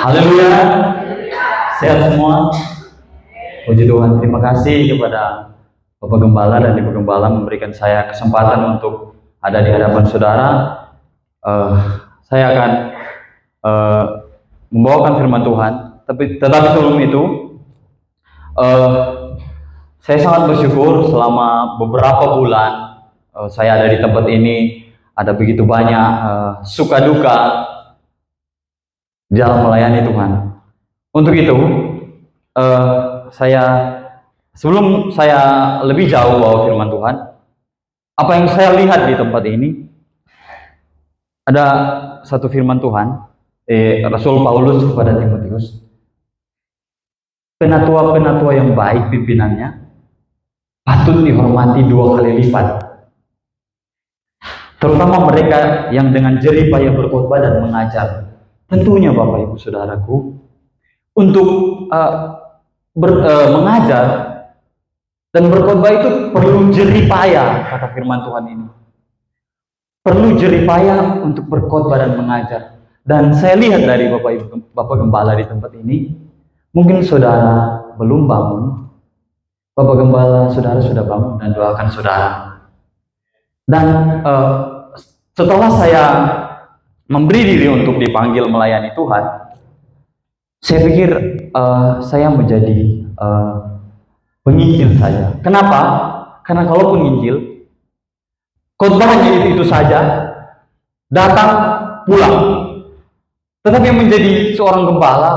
Haleluya. Sehat semua. Puji Tuhan. Terima kasih kepada Bapak Gembala dan Ibu Gembala memberikan saya kesempatan untuk ada di hadapan saudara. Saya akan membawakan firman Tuhan. Tetapi sebelum itu, saya sangat bersyukur selama beberapa bulan saya ada di tempat ini. Ada begitu banyak suka duka dalam melayani Tuhan. Untuk itu, sebelum saya lebih jauh bawa firman Tuhan, apa yang saya lihat di tempat ini, ada satu firman Tuhan, Rasul Paulus kepada Timotius, penatua-penatua yang baik pimpinannya patut dihormati 2 kali lipat, terutama mereka yang dengan jerih payah berkhotbah dan mengajar. Tentunya Bapak Ibu Saudaraku, untuk mengajar dan berkhotbah itu perlu jerih payah, kata firman Tuhan ini. Perlu jerih payah untuk berkhotbah dan mengajar. Dan saya lihat dari Bapak Gembala di tempat ini, mungkin saudara belum bangun, Bapak Gembala saudara sudah bangun dan doakan saudara. Dan setelah saya memberi diri untuk dipanggil melayani Tuhan, saya pikir saya menjadi penginjil saja. Kenapa? Karena kalau penginjil, khotbahnya itu saja, datang, pulang. Tetapi yang menjadi seorang gembala,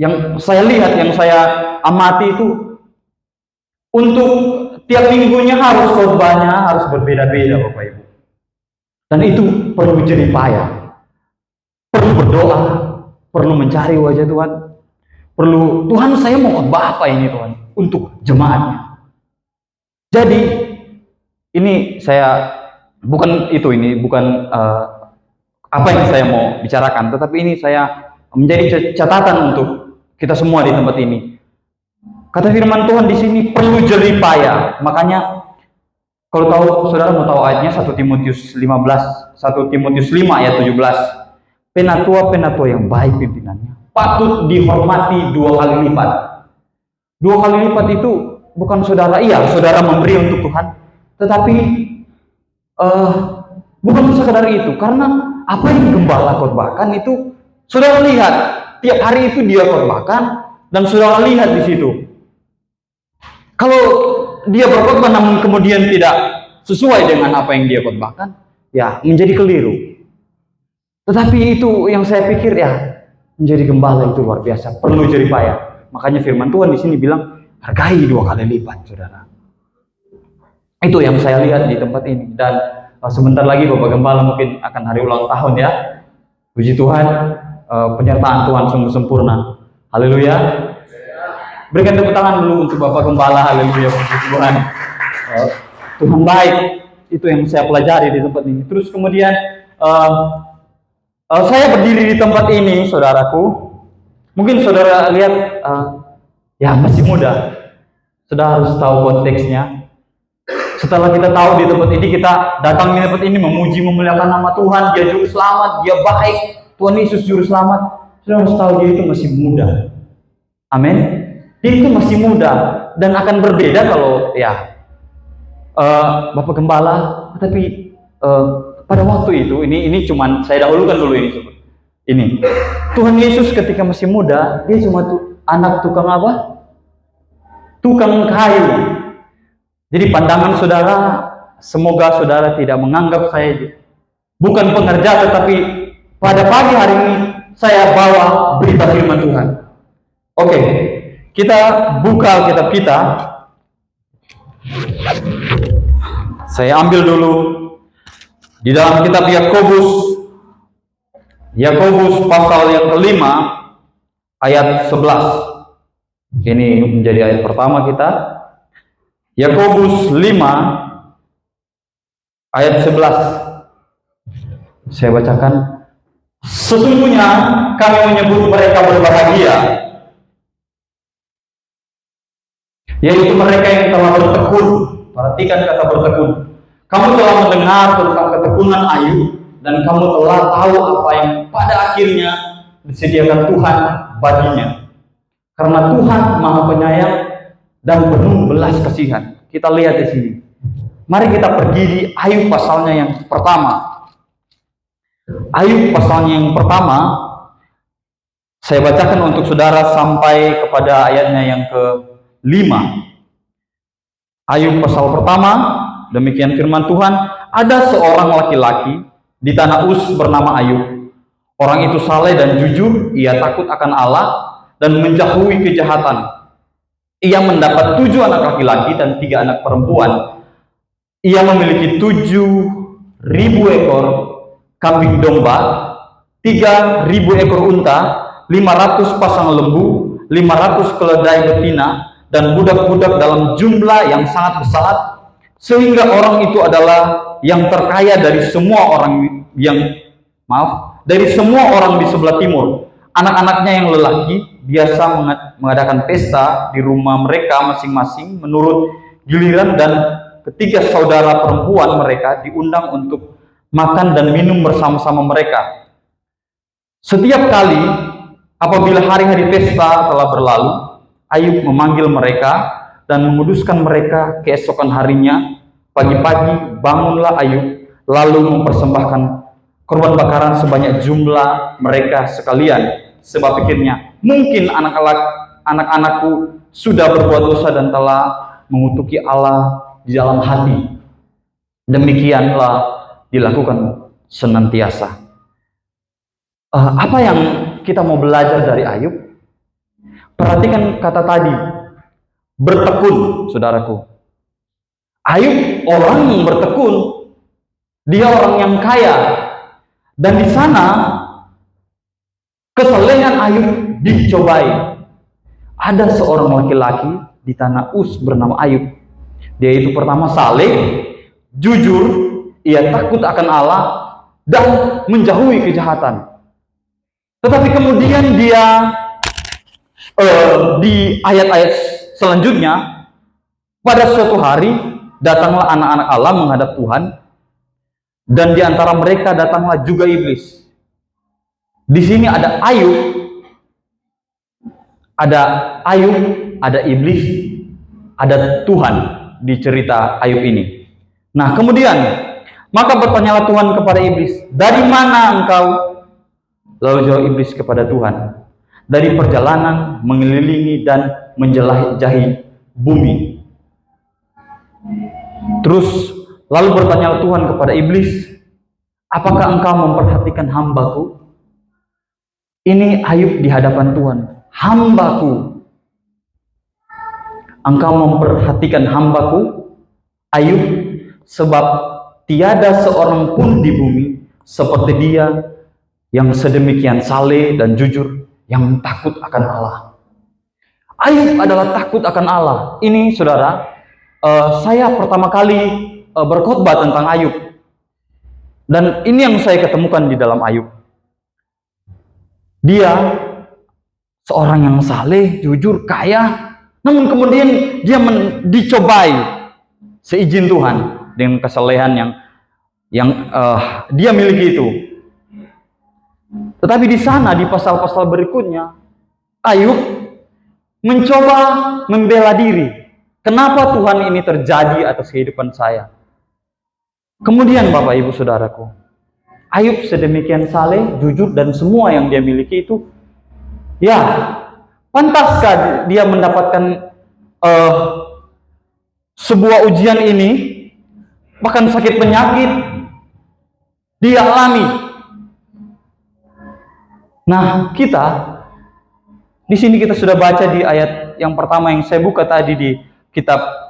yang saya lihat, yang saya amati itu, untuk tiap minggunya harus khotbahnya harus berbeda-beda, Bapak Ibu. Dan itu perlu jerih payah, perlu berdoa, perlu mencari wajah Tuhan, perlu, Tuhan saya mau khotbah apa ini Tuhan, untuk jemaatnya. Jadi, ini saya, bukan apa yang saya mau bicarakan, tetapi ini saya menjadi catatan untuk kita semua di tempat ini. Kata firman Tuhan di sini perlu jerih payah. Makanya kalau tahu, saudara mau tahu ayatnya 1 Timotius 5 ayat 17. Penatua-penatua yang baik pimpinannya patut dihormati 2 kali lipat. 2 kali lipat itu bukan saudara memberi untuk Tuhan, tetapi bukan sekadar itu, karena apa yang gembala khotbahkan itu saudara lihat, tiap hari itu dia khotbahkan dan saudara lihat di situ. Kalau dia berkhotbah namun kemudian tidak sesuai dengan apa yang dia khotbahkan, ya menjadi keliru. Tetapi itu yang saya pikir, ya menjadi gembala itu luar biasa, perlu jerih payah. Makanya firman Tuhan di sini bilang hargai 2 kali lipat, saudara. Itu yang saya lihat di tempat ini. Dan sebentar lagi Bapak Gembala mungkin akan hari ulang tahun, ya. Puji Tuhan, penyertaan Tuhan sungguh sempurna. Haleluya. Berikan tepuk tangan dulu untuk Bapak Gembala. Haleluya, puji Tuhan. Tuhan baik. Itu yang saya pelajari di tempat ini. Terus kemudian saya berdiri di tempat ini, saudaraku. Mungkin saudara lihat, ya masih muda. Saudara harus tahu konteksnya. Setelah kita tahu di tempat ini, kita datang di tempat ini memuji, memuliakan nama Tuhan. Dia juru selamat, dia baik. Tuhan Yesus juru selamat. Saudara harus tahu dia itu masih muda. Amin. Dia itu masih muda dan akan berbeda kalau Bapak Gembala. Tapi pada waktu itu, ini cuman saya dahulukan dulu ini. Tuhan Yesus ketika masih muda, dia cuma anak tukang apa? Tukang kayu. Jadi pandangan saudara, semoga saudara tidak menganggap saya bukan pengerja, tetapi pada pagi hari ini saya bawa berita firman Tuhan. Oke, kita buka Alkitab kita. Saya ambil dulu di dalam kitab Yakobus pasal yang kelima ayat 11. Ini menjadi ayat pertama kita. Yakobus 5 ayat 11. Saya bacakan. Sesungguhnya kami menyebut mereka berbahagia, yaitu mereka yang telah bertekun. Perhatikan kata bertekun. Kamu telah mendengar tentang ketekunan Ayub, dan kamu telah tahu apa yang pada akhirnya disediakan Tuhan baginya. Karena Tuhan Maha Penyayang dan penuh belas kasihan. Kita lihat di sini. Mari kita pergi di Ayub pasalnya yang pertama. Ayub pasalnya yang pertama, saya bacakan untuk saudara sampai kepada ayatnya yang ke-5. Ayub pasal pertama, demikian firman Tuhan, ada seorang laki-laki di tanah Uz bernama Ayub. Orang itu saleh dan jujur, ia takut akan Allah dan menjauhi kejahatan. Ia mendapat 7 anak laki-laki dan 3 anak perempuan. Ia memiliki 7.000 ekor kambing domba, 3.000 ekor unta, 500 pasang lembu, 500 keledai betina, dan budak-budak dalam jumlah yang sangat besar, sehingga orang itu adalah yang terkaya dari semua orang dari semua orang di sebelah timur. Anak-anaknya yang lelaki biasa mengadakan pesta di rumah mereka masing-masing menurut giliran, dan ketiga saudara perempuan mereka diundang untuk makan dan minum bersama-sama mereka. Setiap kali apabila hari-hari pesta telah berlalu, Ayub memanggil mereka dan menguduskan mereka keesokan harinya. Pagi-pagi bangunlah Ayub, lalu mempersembahkan korban bakaran sebanyak jumlah mereka sekalian, sebab pikirnya, mungkin anak-anakku sudah berbuat dosa dan telah mengutuki Allah di dalam hati. Demikianlah dilakukan senantiasa. Apa yang kita mau belajar dari Ayub? Perhatikan kata tadi, bertekun, saudaraku. Ayub orang yang bertekun, dia orang yang kaya, dan di sana kesalehan Ayub dicobai. Ada seorang laki-laki di tanah Uz bernama Ayub. Dia itu pertama saleh, jujur, ia takut akan Allah dan menjauhi kejahatan. Tetapi kemudian dia di ayat-ayat selanjutnya, pada suatu hari datanglah anak-anak Allah menghadap Tuhan, dan di antara mereka datanglah juga iblis. Di sini ada Ayub, ada iblis, ada Tuhan di cerita Ayub ini. Nah, kemudian maka bertanyalah Tuhan kepada iblis, dari mana engkau? Lalu jawab iblis kepada Tuhan, dari perjalanan mengelilingi dan menjelajahi bumi. Terus lalu bertanyalah Tuhan kepada iblis, apakah engkau memperhatikan hambaku? Ini Ayub di hadapan Tuhan, hambaku. Engkau memperhatikan hambaku, Ayub, sebab tiada seorang pun di bumi seperti dia yang sedemikian saleh dan jujur, yang takut akan Allah. Ayub adalah takut akan Allah. Ini saudara, saya pertama kali berkhotbah tentang Ayub, dan ini yang saya ketemukan di dalam Ayub. Dia seorang yang saleh, jujur, kaya, namun kemudian dia dicobai seizin Tuhan dengan kesalehan yang dia miliki itu. Tetapi di sana, di pasal-pasal berikutnya, Ayub mencoba membela diri. Kenapa Tuhan ini terjadi atas kehidupan saya? Kemudian Bapak Ibu Saudaraku, Ayub sedemikian saleh, jujur, dan semua yang dia miliki itu, ya, pantaskah dia mendapatkan sebuah ujian ini? Bahkan sakit penyakit dia alami. Nah, kita di sini kita sudah baca di ayat yang pertama yang saya buka tadi di kitab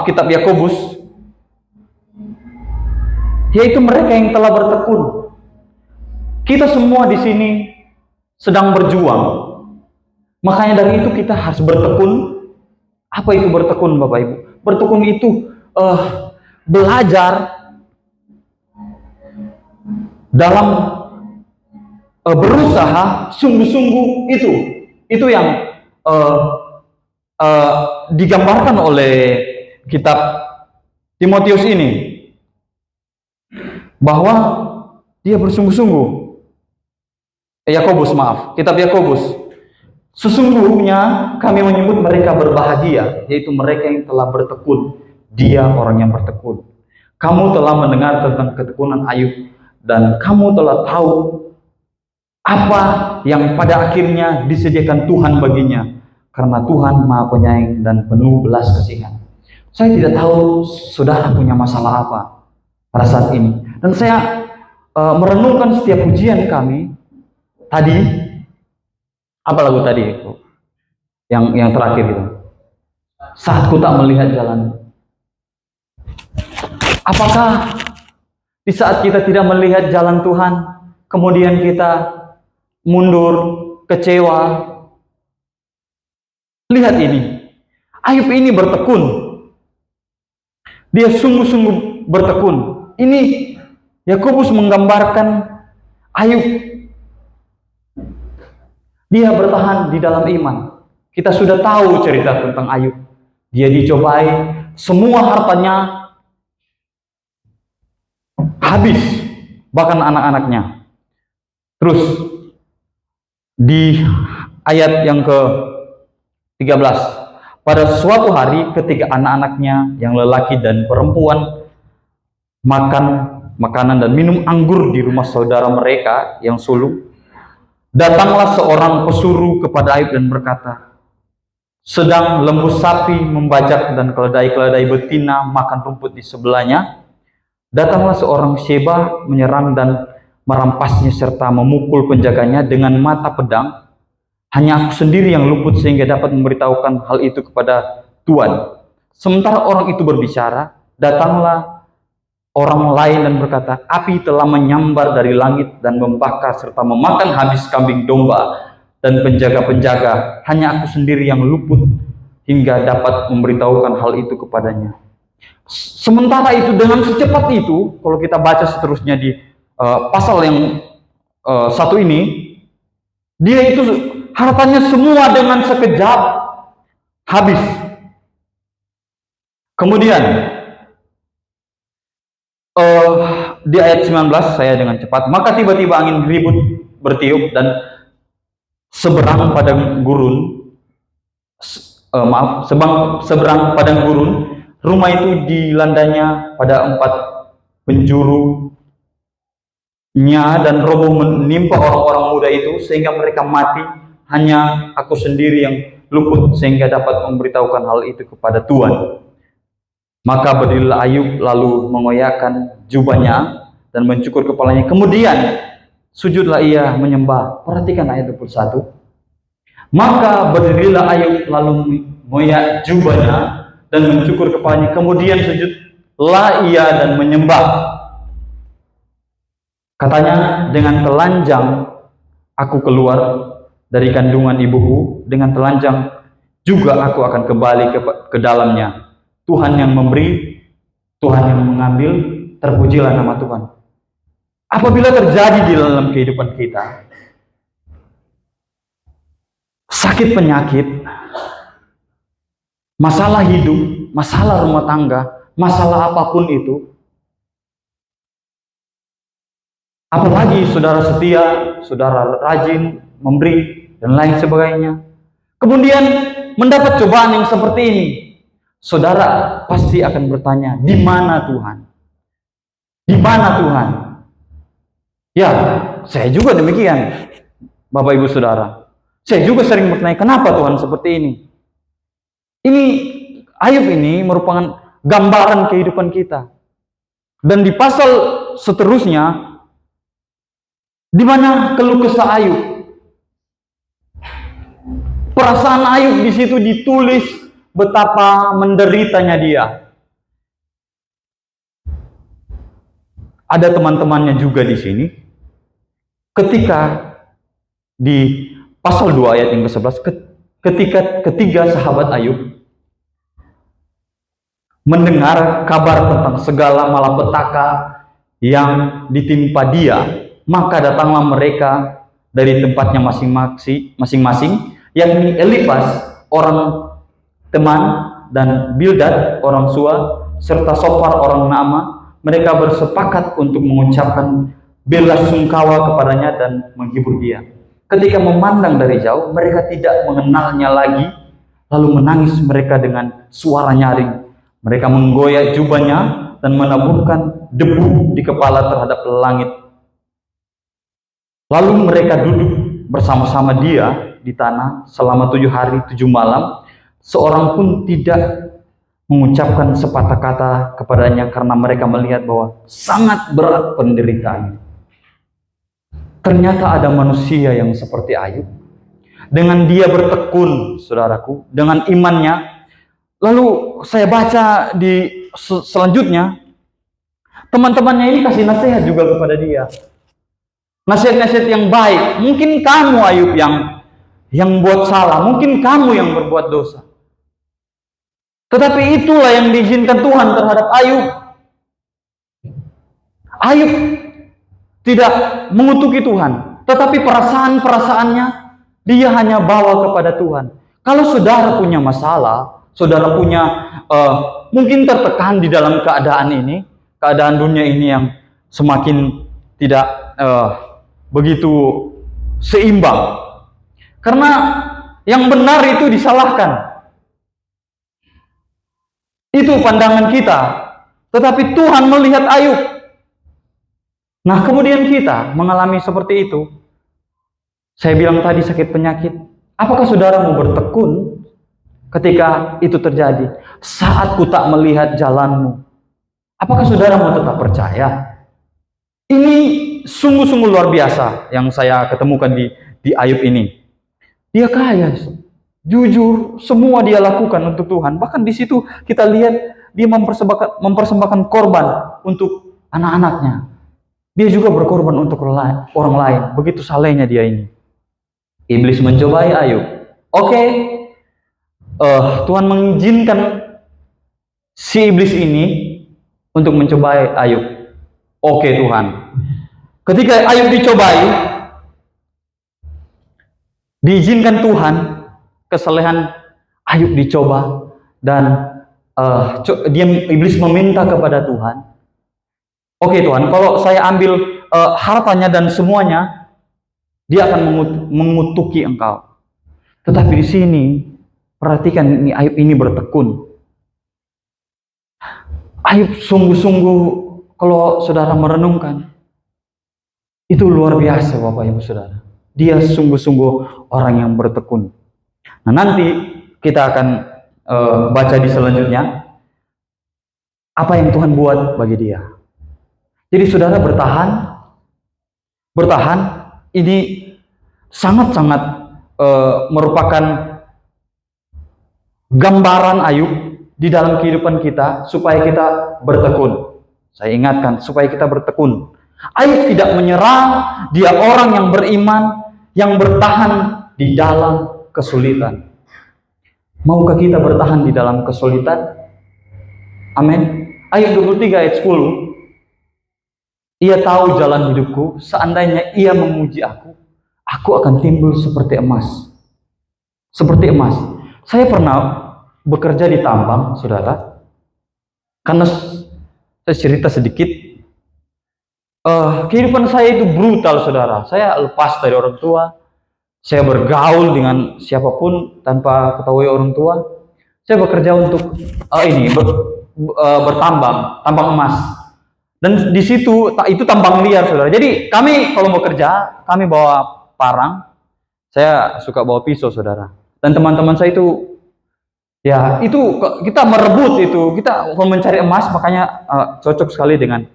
kitab Yakobus, yaitu mereka yang telah bertekun. Kita semua di sini sedang berjuang. Makanya dari itu kita harus bertekun. Apa itu bertekun, Bapak Ibu? Bertekun itu belajar dalam berusaha sungguh-sungguh, itu yang digambarkan oleh kitab Timotius ini, bahwa dia bersungguh-sungguh. Yakobus, maaf, kitab Yakobus. Sesungguhnya kami menyebut mereka berbahagia, yaitu mereka yang telah bertekun. Dia orang yang bertekun. Kamu telah mendengar tentang ketekunan Ayub, dan kamu telah tahu apa yang pada akhirnya disediakan Tuhan baginya, karena Tuhan Maha Penyayang dan penuh belas kasihan. Saya tidak tahu saudara punya masalah apa pada saat ini, dan saya merenungkan setiap ujian kami tadi. Apa lagu tadi itu? Yang terakhir itu. Saat ku tak melihat jalan. Apakah di saat kita tidak melihat jalan Tuhan, kemudian kita mundur, kecewa? Lihat ini. Ayub ini bertekun. Dia sungguh-sungguh bertekun. Ini Yakobus menggambarkan Ayub. Dia bertahan di dalam iman. Kita sudah tahu cerita tentang Ayub. Dia dicobai, semua hartanya habis, bahkan anak-anaknya. Terus di ayat yang ke-13, pada suatu hari ketika anak-anaknya yang lelaki dan perempuan makan makanan dan minum anggur di rumah saudara mereka yang sulung, datanglah seorang pesuruh kepada Ayub dan berkata, sedang lembu sapi membajak dan keledai-keledai betina makan rumput di sebelahnya, datanglah seorang Sheba menyerang dan merampasnya serta memukul penjaganya dengan mata pedang. Hanya aku sendiri yang luput sehingga dapat memberitahukan hal itu kepada Tuan. Sementara orang itu berbicara, datanglah orang lain dan berkata, api telah menyambar dari langit dan membakar serta memakan habis kambing domba dan penjaga-penjaga. Hanya aku sendiri yang luput hingga dapat memberitahukan hal itu kepadanya. Sementara itu, dengan secepat itu, kalau kita baca seterusnya di pasal yang satu ini, dia itu hartanya semua dengan sekejap habis. Kemudian di ayat 19 saya dengan cepat, maka tiba-tiba angin ribut bertiup dan seberang padang gurun, seberang padang gurun, rumah itu dilandanya pada 4 penjurunya dan roboh menimpa orang-orang muda itu sehingga mereka mati. Hanya aku sendiri yang luput sehingga dapat memberitahukan hal itu kepada Tuhan. Maka berdirilah Ayub lalu mengoyakkan jubahnya dan mencukur kepalanya. Kemudian sujudlah ia menyembah. Perhatikan ayat 21. Maka berdirilah Ayub lalu mengoyak jubahnya dan mencukur kepalanya. Kemudian sujudlah ia dan menyembah. Katanya, dengan telanjang aku keluar dari kandungan ibuku, dengan telanjang juga aku akan kembali ke dalamnya. Tuhan yang memberi, Tuhan yang mengambil, terpujilah nama Tuhan. Apabila terjadi di dalam kehidupan kita sakit penyakit, masalah hidup, masalah rumah tangga, masalah apapun itu, apalagi saudara setia, saudara rajin memberi dan lain sebagainya, kemudian mendapat cobaan yang seperti ini, saudara pasti akan bertanya, di mana Tuhan? Di mana Tuhan? Ya, saya juga demikian, Bapak Ibu Saudara. Saya juga sering bertanya, kenapa Tuhan seperti ini? Ini Ayub ini merupakan gambaran kehidupan kita. Dan di pasal seterusnya, di mana keluh kesah Ayub? Perasaan Ayub di situ ditulis betapa menderitanya dia. Ada teman-temannya juga di sini. Ketika di pasal 2 ayat yang ke-11, ketika ketiga sahabat Ayub mendengar kabar tentang segala malapetaka yang ditimpa dia, maka datanglah mereka dari tempatnya masing-masing, yakni Elifas orang teman dan Bildad orang Sua serta Sofar orang Naama. Mereka bersepakat untuk mengucapkan belasungkawa kepadanya dan menghibur dia. Ketika memandang dari jauh, mereka tidak mengenalnya lagi, lalu menangis mereka dengan suara nyaring. Mereka menggoyak jubahnya dan menaburkan debu di kepala terhadap langit. Lalu mereka duduk bersama-sama dia di tanah selama 7 hari 7 malam. Seorang pun tidak mengucapkan sepatah kata kepadanya karena mereka melihat bahwa sangat berat penderitaan. Ternyata ada manusia yang seperti Ayub. Dengan dia bertekun, saudaraku, dengan imannya. Lalu saya baca di selanjutnya, teman-temannya ini kasih nasihat juga kepada dia. Nasihat-nasihat yang baik. Mungkin kamu Ayub yang buat salah, mungkin kamu yang berbuat dosa. Tetapi itulah yang diizinkan Tuhan terhadap Ayub. Ayub tidak mengutuki Tuhan, tetapi perasaan-perasaannya dia hanya bawa kepada Tuhan. Kalau saudara punya masalah, saudara punya mungkin tertekan di dalam keadaan ini, keadaan dunia ini yang semakin tidak begitu seimbang. Karena yang benar itu disalahkan. Itu pandangan kita. Tetapi Tuhan melihat Ayub. Nah, kemudian kita mengalami seperti itu. Saya bilang tadi sakit penyakit. Apakah saudara mau bertekun ketika itu terjadi? Saat ku tak melihat jalanmu. Apakah saudara mau tetap percaya? Ini sungguh-sungguh luar biasa yang saya ketemukan di Ayub ini. Dia kaya, jujur, semua dia lakukan untuk Tuhan. Bahkan di situ kita lihat dia mempersembahkan korban untuk anak-anaknya. Dia juga berkorban untuk orang lain. Begitu salehnya dia ini. Iblis mencobai Ayub. Oke, Tuhan mengizinkan si iblis ini untuk mencobai Ayub. Oke Tuhan. Ketika Ayub dicobai, diizinkan Tuhan, kesalehan Ayub dicoba, dan iblis meminta kepada Tuhan, oke Tuhan, kalau saya ambil hartanya dan semuanya, dia akan mengutuki Engkau. Tetapi di sini, perhatikan ini Ayub ini bertekun. Ayub sungguh-sungguh, kalau saudara merenungkan, itu luar biasa Bapak Ibu Saudara. Dia sungguh-sungguh orang yang bertekun. Nah, nanti kita akan baca di selanjutnya apa yang Tuhan buat bagi dia. Jadi saudara bertahan ini sangat-sangat merupakan gambaran Ayub di dalam kehidupan kita supaya kita bertekun. Saya ingatkan supaya kita bertekun. Ayub tidak menyerah, dia orang yang beriman, yang bertahan di dalam kesulitan. Maukah kita bertahan di dalam kesulitan? Amin. Ayub 23 ayat 10. Ia tahu jalan hidupku, seandainya ia memuji aku akan timbul seperti emas. Seperti emas. Saya pernah bekerja di tambang, saudara. Karena saya cerita sedikit. Kehidupan saya itu brutal, saudara. Saya lepas dari orang tua. Saya bergaul dengan siapapun tanpa ketahui orang tua. Saya bekerja untuk bertambang, tambang emas. Dan di situ itu tambang liar, saudara. Jadi kami kalau mau kerja, kami bawa parang. Saya suka bawa pisau, saudara. Dan teman-teman saya itu, ya itu kita merebut itu. Kita kalau mencari emas, makanya cocok sekali dengan.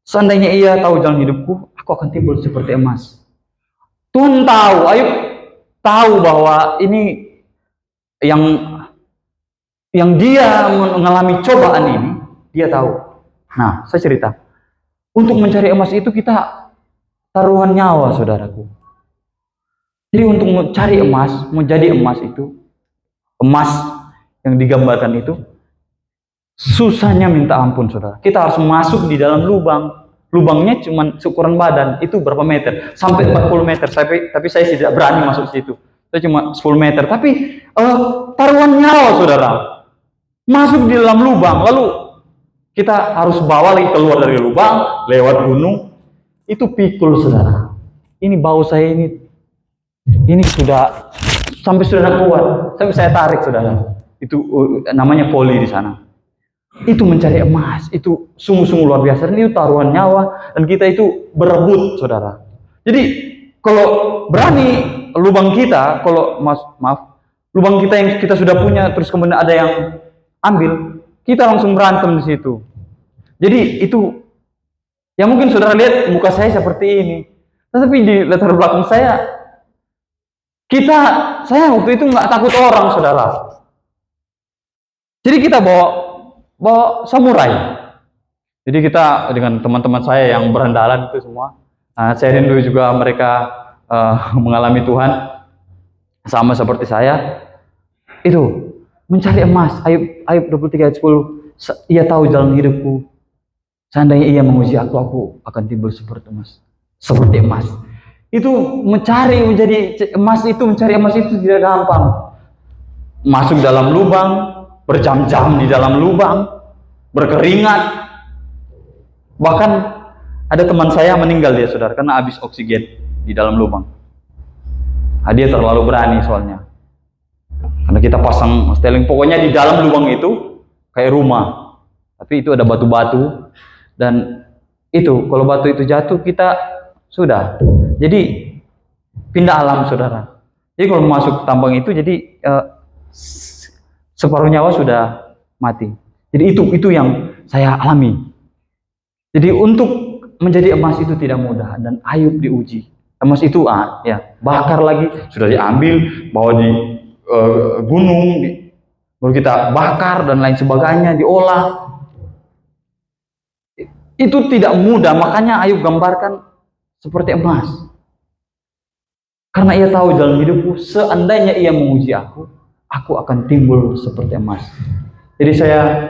Seandainya ia tahu jalan hidupku, aku akan timbul seperti emas. Tuhan tahu, Ayub tahu bahwa ini yang dia mengalami cobaan ini, dia tahu. Nah, saya cerita. Untuk mencari emas itu kita taruhan nyawa, saudaraku. Jadi untuk mencari emas, menjadi emas itu, emas yang digambarkan itu, susahnya minta ampun, saudara. Kita harus masuk di dalam lubang. Lubangnya cuma seukuran badan. Itu berapa meter? Sampai 40 meter. Tapi saya tidak berani masuk situ. Saya cuma 10 meter. Tapi taruhan nyawa, saudara. Masuk di dalam lubang. Lalu kita harus bawa lagi keluar dari lubang, lewat gunung. itu pikul, saudara. Ini bau saya ini sudah sampai sudah tidak kuat, sampai saya tarik, saudara. Itu namanya poli di sana. Itu mencari emas, itu sungguh-sungguh luar biasa. Dan itu taruhan nyawa, dan kita itu berebut, saudara. Jadi kalau berani lubang kita, kalau lubang kita yang kita sudah punya, terus kemudian ada yang ambil, kita langsung berantem di situ. Jadi itu, ya mungkin saudara lihat muka saya seperti ini, tetapi di latar belakang saya waktu itu nggak takut orang, saudara. Jadi kita bawa samurai. Jadi kita dengan teman-teman saya yang berandalan itu semua, saya rindu juga mereka mengalami Tuhan sama seperti saya. Itu mencari emas. Ayub 23 ayat 10. Ia tahu jalan hidupku. Seandainya ia menguji aku akan timbul seperti emas. Seperti emas. Itu mencari emas itu tidak gampang. Masuk dalam lubang, berjam-jam di dalam lubang, berkeringat. Bahkan ada teman saya meninggal dia, saudara, karena habis oksigen di dalam lubang. Dia terlalu berani soalnya. Karena kita pasang seteling, pokoknya di dalam lubang itu kayak rumah. Tapi itu ada batu-batu, dan itu kalau batu itu jatuh kita sudah. Jadi pindah alam, saudara. Jadi kalau masuk tambang itu, jadi separuh nyawa sudah mati. Jadi itu yang saya alami. Jadi untuk menjadi emas itu tidak mudah, dan Ayub diuji. Emas itu bakar lagi, sudah diambil, bawa di gunung, baru kita bakar dan lain sebagainya, diolah. Itu tidak mudah, makanya Ayub gambarkan seperti emas. Karena ia tahu jalan hidupku, seandainya ia menguji aku akan timbul seperti emas. Jadi saya,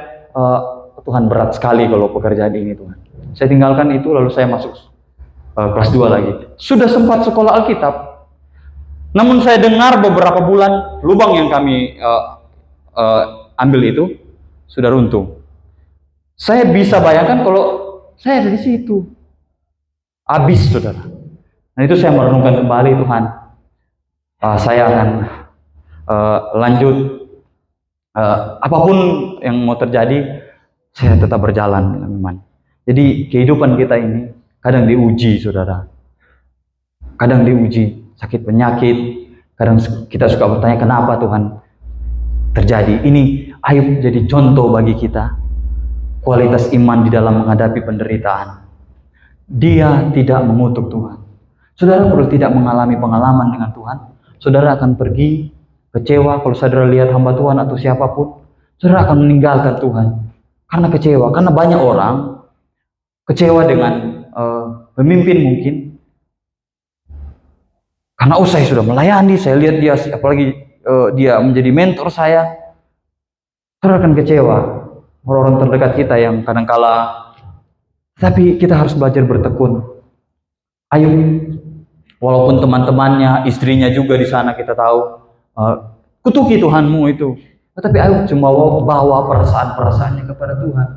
Tuhan, berat sekali kalau pekerjaan ini, Tuhan. Saya tinggalkan itu, lalu saya masuk kelas 2 lagi. Sudah sempat sekolah Alkitab, namun saya dengar beberapa bulan lubang yang kami ambil itu sudah runtuh. Saya bisa bayangkan kalau saya ada di situ, habis, saudara. Nah itu saya merenungkan kembali, Tuhan, saya akan lanjut, apapun yang mau terjadi, saya tetap berjalan dengan iman. Jadi kehidupan kita ini kadang diuji, saudara. Kadang diuji sakit penyakit. Kadang kita suka bertanya, kenapa Tuhan terjadi? Ini Ayub jadi contoh bagi kita, kualitas iman di dalam menghadapi penderitaan. Dia tidak mengutuk Tuhan. Saudara perlu tidak mengalami pengalaman dengan Tuhan. Saudara akan pergi kecewa kalau saudara lihat hamba Tuhan atau siapapun. Saudara akan meninggalkan Tuhan karena kecewa. Karena banyak orang kecewa dengan pemimpin mungkin. Karena saya sudah melayani, saya lihat dia, apalagi dia menjadi mentor saya. Saudara akan kecewa. Orang-orang terdekat kita yang kadang-kala, tapi kita harus belajar bertekun. Ayub, walaupun teman-temannya, istrinya juga di sana kita tahu, kutuki Tuhanmu itu, tetapi Ayub cuma bawa perasaan-perasaannya kepada Tuhan.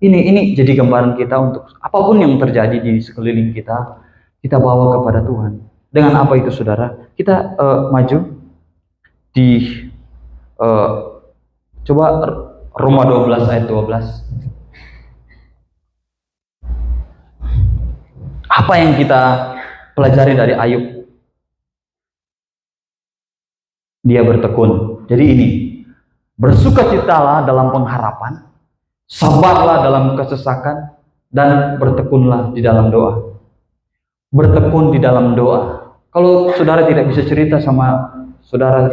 Ini jadi gambaran kita untuk apapun yang terjadi di sekeliling kita, kita bawa kepada Tuhan. Dengan apa itu, saudara? Kita maju di coba Roma 12 ayat 12. Apa yang kita pelajari dari Ayub? Dia bertekun. Jadi ini, bersukacitalah dalam pengharapan, sabarlah dalam kesesakan, dan bertekunlah di dalam doa. Bertekun di dalam doa. Kalau saudara tidak bisa cerita sama saudara,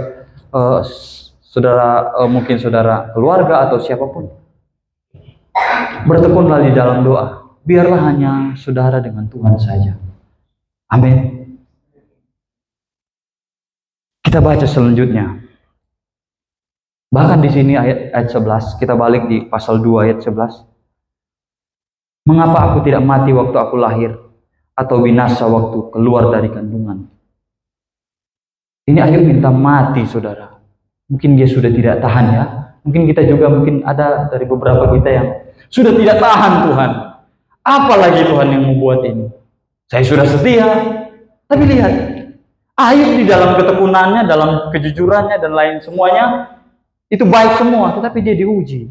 mungkin saudara keluarga atau siapapun, bertekunlah di dalam doa. Biarlah hanya saudara dengan Tuhan saja. Amin. Kita baca selanjutnya. Bahkan di sini ayat 11, kita balik di pasal 2 ayat 11. Mengapa aku tidak mati waktu aku lahir, atau binasa waktu keluar dari kandungan? Ini Ayub minta mati, saudara. Mungkin dia sudah tidak tahan, ya. Mungkin kita juga, mungkin ada dari beberapa kita yang sudah tidak tahan, Tuhan. Apalagi Tuhan yang membuat ini. Saya sudah setia. Tapi lihat, Ayub di dalam ketekunannya, dalam kejujurannya dan lain semuanya itu baik semua, tetapi dia diuji.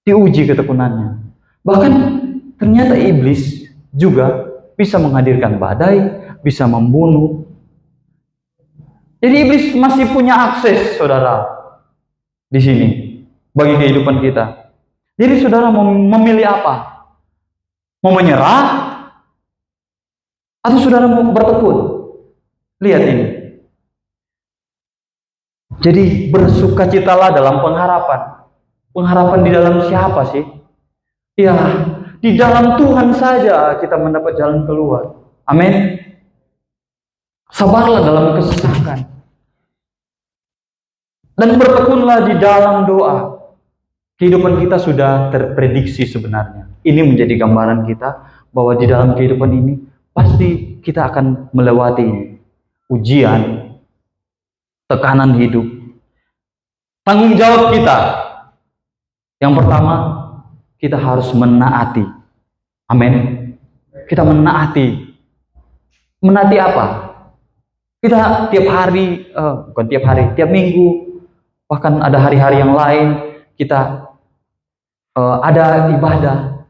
Diuji ketekunannya. Bahkan ternyata iblis juga bisa menghadirkan badai, bisa membunuh. Jadi iblis masih punya akses, saudara, di sini bagi kehidupan kita. Jadi saudara mau memilih apa? Mau menyerah atau saudara mau bertekun? Lihat ini. Jadi bersukacitalah dalam pengharapan. Pengharapan di dalam siapa sih? Ya, di dalam Tuhan saja kita mendapat jalan keluar. Amin. Sabarlah dalam kesesakan. Dan bertekunlah di dalam doa. Kehidupan kita sudah terprediksi sebenarnya. Ini menjadi gambaran kita bahwa di dalam kehidupan ini pasti kita akan melewati ujian, tekanan hidup. Tanggung jawab kita, yang pertama, kita harus menaati. Amin. Kita menaati. Menaati apa? Kita tiap hari, bukan tiap hari, tiap minggu, bahkan ada hari-hari yang lain, kita ada ibadah.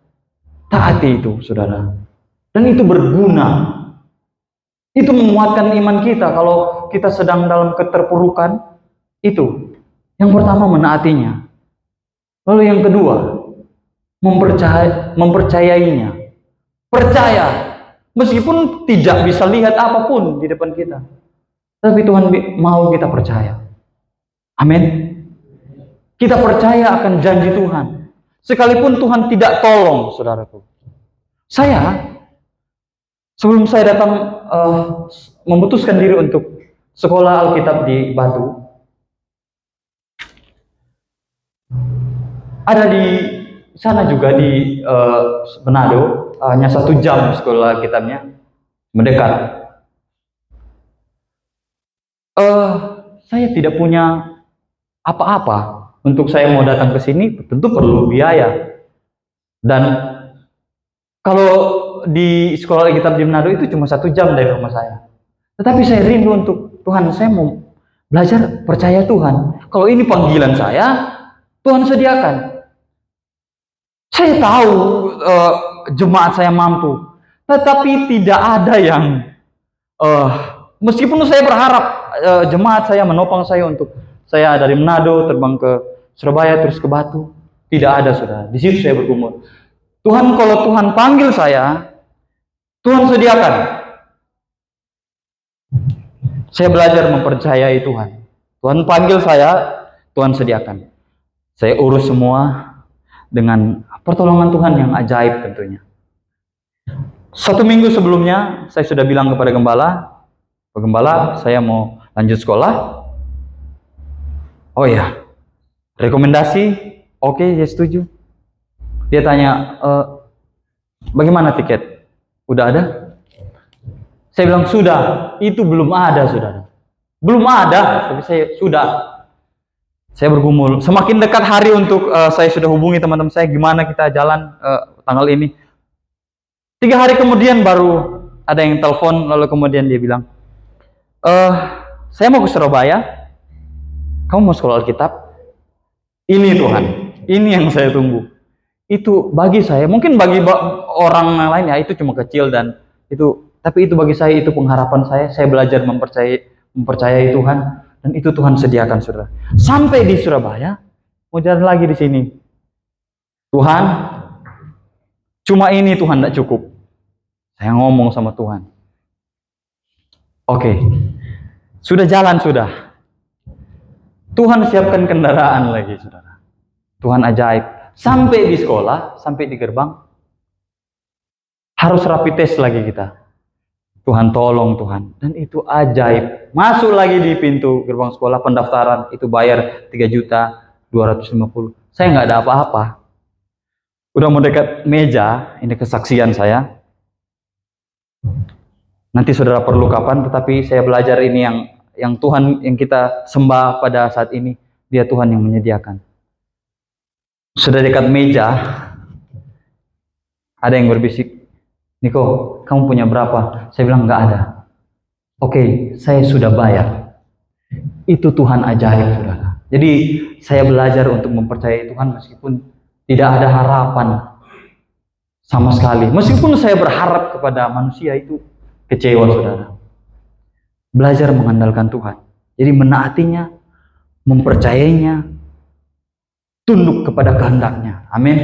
Taati itu, saudara. Dan itu berguna. Itu menguatkan iman kita kalau kita sedang dalam keterpurukan. Itu. Yang pertama menaatinya. Lalu yang kedua, mempercayainya. Percaya. Meskipun tidak bisa lihat apapun di depan kita. Tapi Tuhan mau kita percaya. Amin. Kita percaya akan janji Tuhan. Sekalipun Tuhan tidak tolong, saudaraku. Saya, sebelum saya datang memutuskan diri untuk sekolah Alkitab di Batu, ada di sana juga di Manado, hanya 1 jam sekolah Alkitabnya, mendekat. Saya tidak punya apa-apa untuk saya mau datang ke sini, tentu perlu biaya. Dan kalau di sekolah Alkitab di Manado itu cuma 1 jam dari rumah saya. Tetapi saya rindu untuk Tuhan, saya mau belajar percaya Tuhan. Kalau ini panggilan saya, Tuhan sediakan. Saya tahu jemaat saya mampu, tetapi tidak ada yang meskipun saya berharap jemaat saya menopang saya untuk saya dari Manado terbang ke Surabaya terus ke Batu, tidak ada, saudara. Di situ saya bergumul. Tuhan, kalau Tuhan panggil saya, Tuhan sediakan. Saya belajar mempercayai Tuhan. Tuhan panggil saya, Tuhan sediakan. Saya urus semua dengan pertolongan Tuhan yang ajaib tentunya. 1 minggu sebelumnya, saya sudah bilang kepada gembala, Pak Gembala, saya mau lanjut sekolah. Oh ya, rekomendasi, oke, saya setuju. Dia tanya, bagaimana tiket? Udah ada? Saya bilang, sudah. Itu belum ada, saudara. Belum ada, tapi saya sudah. Saya bergumul. Semakin dekat hari untuk saya sudah hubungi teman-teman saya, gimana kita jalan tanggal ini. 3 hari kemudian baru ada yang telepon, lalu kemudian dia bilang, saya mau ke Surabaya. Kamu mau sekolah Alkitab? Ini Tuhan, ini yang saya tunggu. Itu bagi saya, mungkin bagi orang lain ya itu cuma kecil dan itu, tapi itu bagi saya itu pengharapan saya. Saya belajar mempercayai Tuhan dan itu Tuhan sediakan, saudara. Sampai di Surabaya, mau jalan lagi di sini. Tuhan, cuma ini Tuhan tidak cukup. Saya ngomong sama Tuhan. Oke, sudah jalan sudah. Tuhan siapkan kendaraan lagi, saudara. Tuhan ajaib. Sampai di sekolah, sampai di gerbang, harus rapid test lagi kita. Tuhan tolong Tuhan. Dan itu ajaib. Masuk lagi di pintu gerbang sekolah, pendaftaran, itu bayar 3.250.000. Saya nggak ada apa-apa. Udah mau dekat meja, ini kesaksian saya. Nanti saudara perlu kapan, tetapi saya belajar ini yang Tuhan yang kita sembah pada saat ini, dia Tuhan yang menyediakan. Sudah dekat meja, ada yang berbisik, Niko, kamu punya berapa? Saya bilang, nggak ada. Oke, saya sudah bayar. Itu Tuhan ajaib, saudara. Jadi saya belajar untuk mempercayai Tuhan meskipun tidak ada harapan sama sekali. Meskipun saya berharap kepada manusia, itu kecewa, saudara. Belajar mengandalkan Tuhan. Jadi menaatinya, mempercayainya, tunduk kepada kehendaknya. Amin.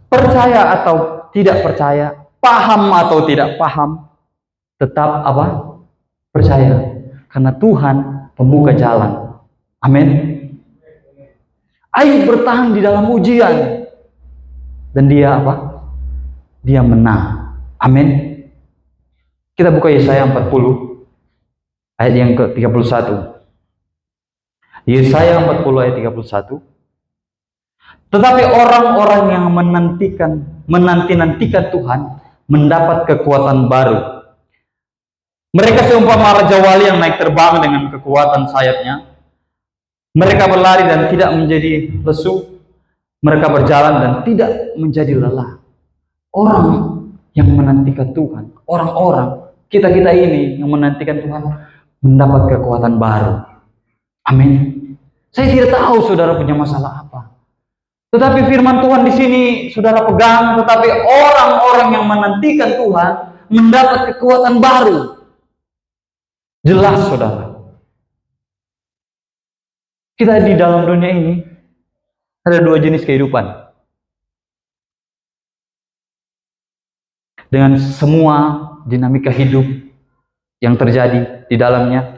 Percaya atau tidak percaya, paham atau tidak paham, tetap apa? Percaya. Karena Tuhan pembuka jalan. Amin. Ayub bertahan di dalam ujian. Dan dia apa? Dia menang. Amin. Kita buka Yesaya 40 ayat yang ke-31. Yesaya 40 ayat 31. Tetapi orang-orang yang menanti-nantikan Tuhan mendapat kekuatan baru. Mereka seumpama raja wali yang naik terbang dengan kekuatan sayapnya. Mereka berlari dan tidak menjadi lesu. Mereka berjalan dan tidak menjadi lelah. Orang yang menantikan Tuhan, orang-orang, kita-kita ini yang menantikan Tuhan mendapat kekuatan baru. Amin. Saya tidak tahu saudara punya masalah apa. Tetapi firman Tuhan di sini saudara pegang, tetapi orang-orang yang menantikan Tuhan mendapat kekuatan baru. Jelas saudara. Kita di dalam dunia ini ada dua jenis kehidupan. Dengan semua dinamika hidup yang terjadi di dalamnya.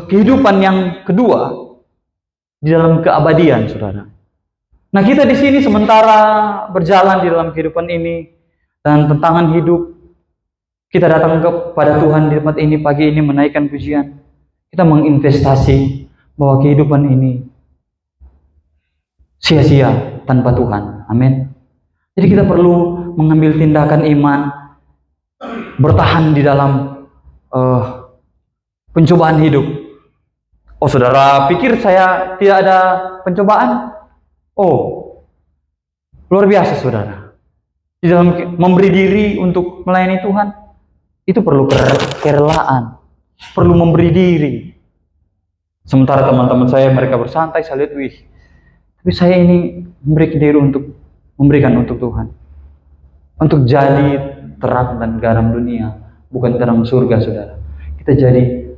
Kehidupan yang kedua di dalam keabadian, saudara. Nah, kita di sini sementara berjalan di dalam kehidupan ini dan tantangan hidup, kita datang kepada Tuhan di tempat ini pagi ini menaikkan pujian. Kita menginvestasi bahwa kehidupan ini sia-sia tanpa Tuhan. Amin. Jadi kita perlu mengambil tindakan iman, bertahan di dalam pencobaan hidup. Oh, saudara pikir saya tidak ada pencobaan? Oh, luar biasa, saudara. Di dalam memberi diri untuk melayani Tuhan, itu perlu kerelaan, perlu memberi diri. Sementara teman-teman saya, mereka bersantai, saya lihat, wih, tapi saya ini memberi diri untuk memberikan untuk Tuhan. Untuk jadi terang dan garam dunia, bukan terang surga, saudara. Kita jadi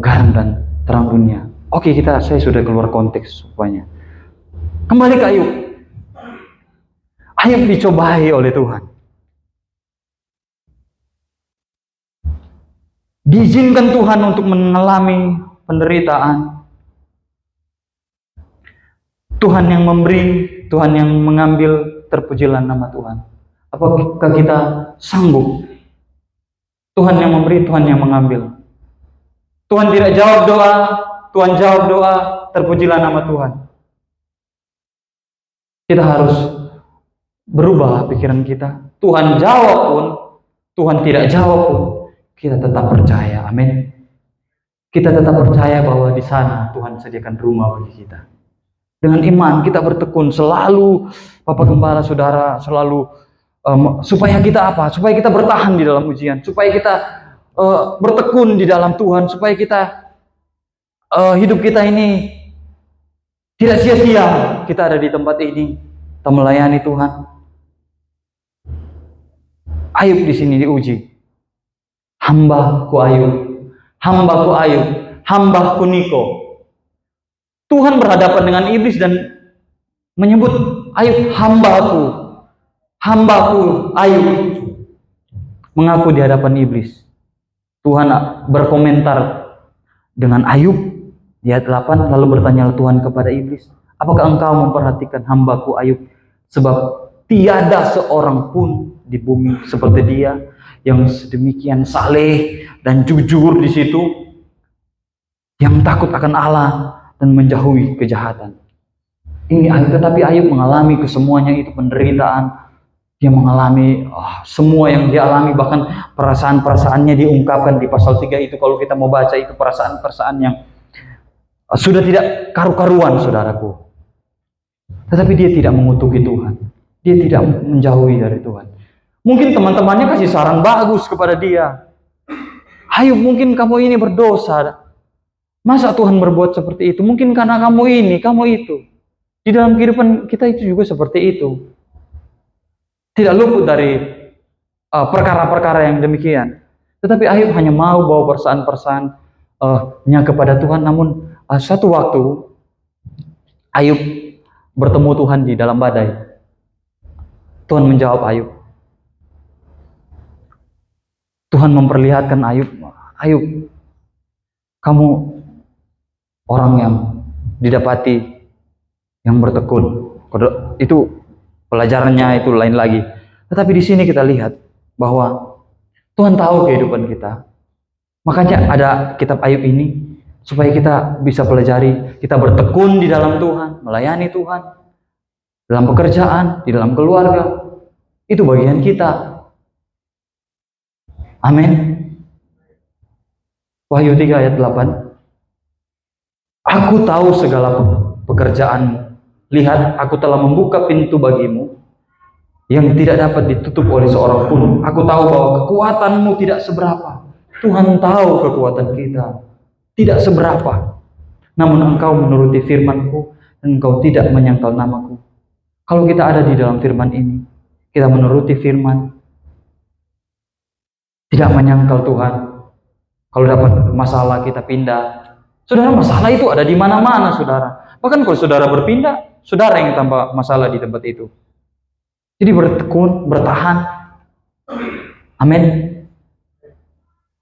garam dan terang dunia. Oke, saya sudah keluar konteks rupanya. Kembali ke Ayub. Ayub dicobai oleh Tuhan. Diizinkan Tuhan untuk mengalami penderitaan. Tuhan yang memberi, Tuhan yang mengambil, terpujilah nama Tuhan. Apakah kita sanggup? Tuhan yang memberi, Tuhan yang mengambil. Tuhan tidak jawab doa, Tuhan jawab doa, terpujilah nama Tuhan. Kita harus berubah pikiran kita. Tuhan jawab pun, Tuhan tidak jawab pun, kita tetap percaya. Amin. Kita tetap percaya bahwa di sana Tuhan sediakan rumah bagi kita. Dengan iman kita bertekun selalu, Bapak Gembala, saudara, selalu supaya kita apa? Supaya kita bertahan di dalam ujian, supaya kita bertekun di dalam Tuhan, supaya kita hidup kita ini tidak sia-sia. Kita ada di tempat ini, kita melayani Tuhan. Ayub di sini diuji. Hambaku Ayub, hambaku Ayub, hambaku Niko. Tuhan berhadapan dengan iblis dan menyebut Ayub, hambaku Ayub, mengaku di hadapan iblis. Tuhan berkomentar dengan Ayub di ayat 8, lalu bertanya Tuhan kepada iblis, apakah engkau memperhatikan hambaku Ayub, sebab tiada seorang pun di bumi seperti dia yang sedemikian saleh dan jujur di situ, yang takut akan Allah dan menjauhi kejahatan. Ini Ayub, tetapi Ayub mengalami kesemuanya itu penderitaan. Dia mengalami semua yang dia alami, bahkan perasaan-perasaannya diungkapkan di pasal 3 itu. Kalau kita mau baca itu perasaan-perasaan yang sudah tidak karu-karuan, saudaraku. Tetapi dia tidak mengutuki Tuhan. Dia tidak menjauhi dari Tuhan. Mungkin teman-temannya kasih saran bagus kepada dia. Ayub, mungkin kamu ini berdosa. Masa Tuhan berbuat seperti itu? Mungkin karena kamu ini, kamu itu. Di dalam kehidupan kita itu juga seperti itu. Tidak luput dari perkara-perkara yang demikian. Tetapi Ayub hanya mau bawa perasaan-perasaannya kepada Tuhan. Namun satu waktu Ayub bertemu Tuhan di dalam badai. Tuhan menjawab Ayub. Tuhan memperlihatkan Ayub, Ayub, kamu orang yang didapati yang bertekun. Itu pelajarannya itu lain lagi. Tetapi di sini kita lihat bahwa Tuhan tahu kehidupan kita. Makanya ada kitab Ayub ini supaya kita bisa pelajari, kita bertekun di dalam Tuhan, melayani Tuhan, dalam pekerjaan, di dalam keluarga. Itu bagian kita. Amin. Wahyu 3 ayat 8. Aku tahu segala pekerjaanmu. Lihat, aku telah membuka pintu bagimu yang tidak dapat ditutup oleh seorang pun. Aku tahu bahwa kekuatanmu tidak seberapa. Tuhan tahu kekuatan kita tidak seberapa. Namun engkau menuruti firman-Ku dan engkau tidak menyangkal nama-Ku. Kalau kita ada di dalam firman ini, kita menuruti firman, tidak menyangkal Tuhan. Kalau dapat masalah kita pindah. Saudara, masalah itu ada di mana-mana, saudara. Bahkan kalau saudara berpindah, saudara yang tambah masalah di tempat itu. Jadi bertekun, bertahan. Amin.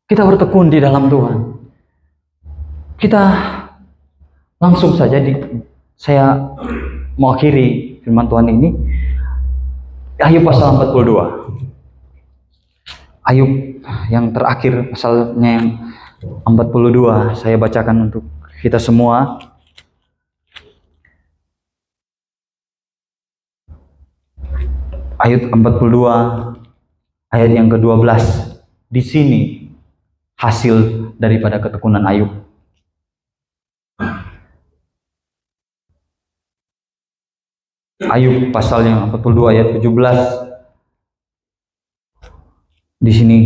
Kita bertekun di dalam Tuhan. Kita langsung saja saya mau akhiri firman Tuhan ini. Ayub pasal 42. Ayub yang terakhir pasalnya yang 42 saya bacakan untuk kita semua. Ayub 42 ayat yang ke-12. Di sini hasil daripada ketekunan Ayub. Ayub pasal yang 42 ayat 17. Di sini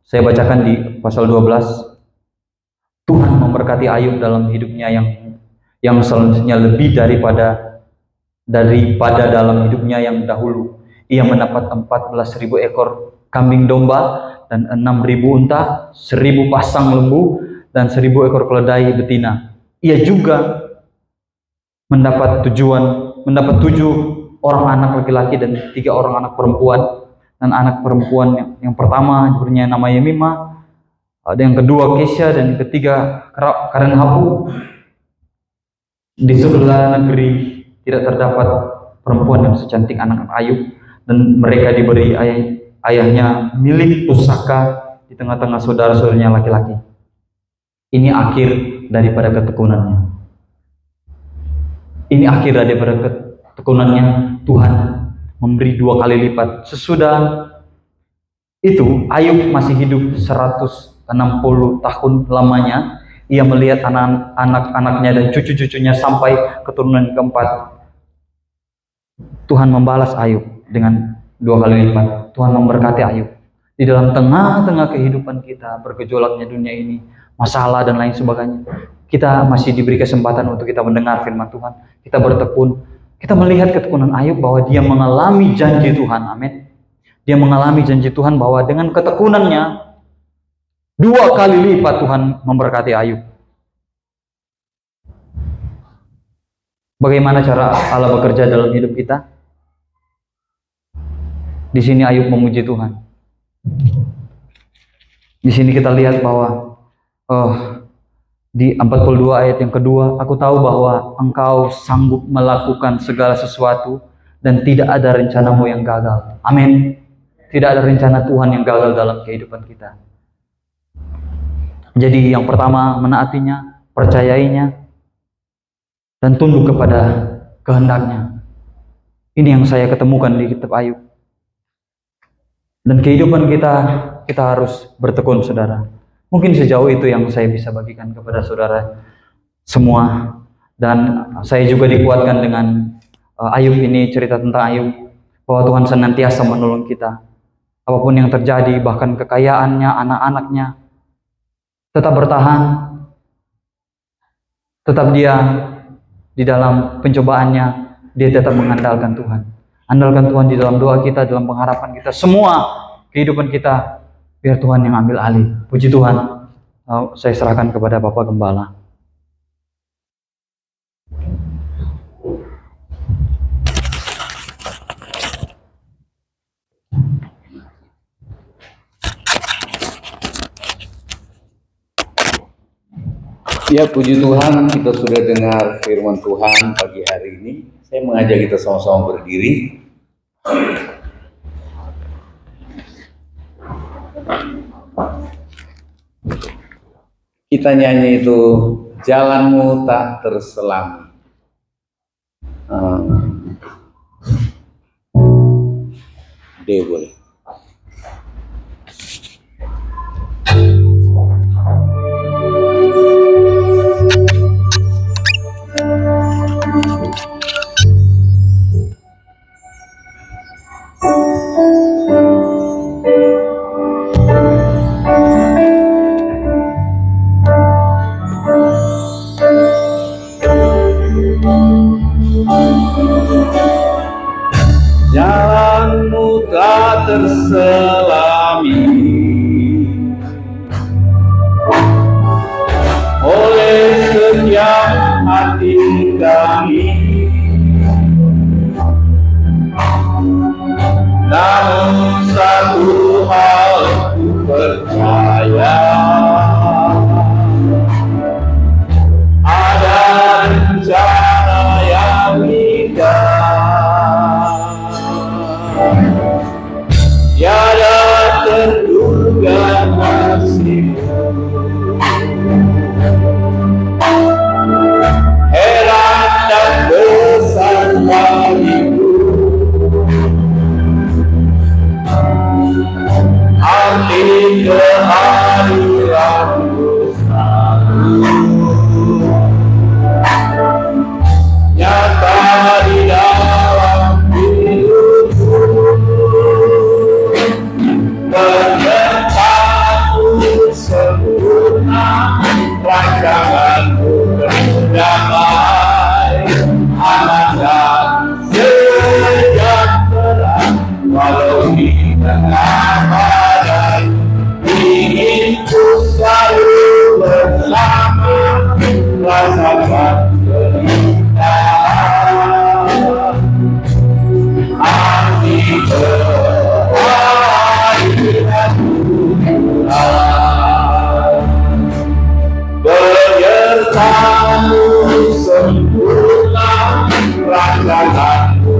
saya bacakan di pasal 12. Tuhan memberkati Ayub dalam hidupnya yang selanjutnya lebih daripada dalam hidupnya yang dahulu. Ia mendapat 14.000 ekor kambing domba dan 6.000 unta, 1.000 pasang lembu dan 1.000 ekor keledai betina. Ia juga mendapat 7 orang anak laki-laki dan 3 orang anak perempuan. Dan anak perempuan yang pertama diberinya nama Yemimah, yang kedua Kesha, dan yang ketiga Karen Hapu. Di sebelah negeri tidak terdapat perempuan yang secantik anak Ayub, dan mereka diberi ayahnya milik pusaka di tengah-tengah saudara-saudaranya laki-laki. Ini akhir daripada ketekunannya. Ini akhir daripada ketekunannya. Tuhan memberi 2 kali lipat. Sesudah itu Ayub masih hidup 160 tahun lamanya. Ia melihat anak-anaknya dan cucu-cucunya sampai keturunan keempat. Tuhan membalas Ayub dengan 2 kali lipat. Tuhan memberkati Ayub. Di dalam tengah-tengah kehidupan kita, bergejolaknya dunia ini, masalah dan lain sebagainya, kita masih diberi kesempatan untuk kita mendengar firman Tuhan. Kita bertekun. Kita melihat ketekunan Ayub bahwa dia mengalami janji Tuhan. Amin. Dia mengalami janji Tuhan bahwa dengan ketekunannya 2 kali lipat Tuhan memberkati Ayub. Bagaimana cara Allah bekerja dalam hidup kita? Di sini Ayub memuji Tuhan. Di sini kita lihat bahwa di 42 ayat yang kedua, aku tahu bahwa engkau sanggup melakukan segala sesuatu dan tidak ada rencanamu yang gagal. Amin. Tidak ada rencana Tuhan yang gagal dalam kehidupan kita. Jadi yang pertama, menaatinya, percayainya, dan tunduk kepada kehendaknya. Ini yang saya ketemukan di kitab Ayub. Dan kehidupan kita harus bertekun, saudara. Mungkin sejauh itu yang saya bisa bagikan kepada saudara semua. Dan saya juga dikuatkan dengan Ayub ini, cerita tentang Ayub, bahwa Tuhan senantiasa menolong kita. Apapun yang terjadi, bahkan kekayaannya, anak-anaknya, tetap bertahan, tetap dia di dalam pencobaannya, dia tetap mengandalkan Tuhan. Andalkan Tuhan di dalam doa kita, dalam pengharapan kita, semua kehidupan kita, biar Tuhan yang ambil alih. Puji Tuhan. Saya serahkan kepada Bapak Gembala. Ya, puji Tuhan, kita sudah dengar firman Tuhan pagi hari ini. Saya mengajak kita sama-sama berdiri. Kita nyanyi itu, jalanmu tak terselami. D boleh. Jalanmu tak terselami oleh setiap hati kami, namun satu hal ku percaya, ada rencana yang indah. Tiada terduga nasibmu, heran dan besar bagiku arti kehadiranmu selalu nyata di dalam hidupku. Penyertaanmu sempurna, rancanganmu damai, aman dan sejahtera. Walau di tengah badai, ingin ku selalu bersama, rasakan keindahan arti penyertaanmu sempurna, rancanganmu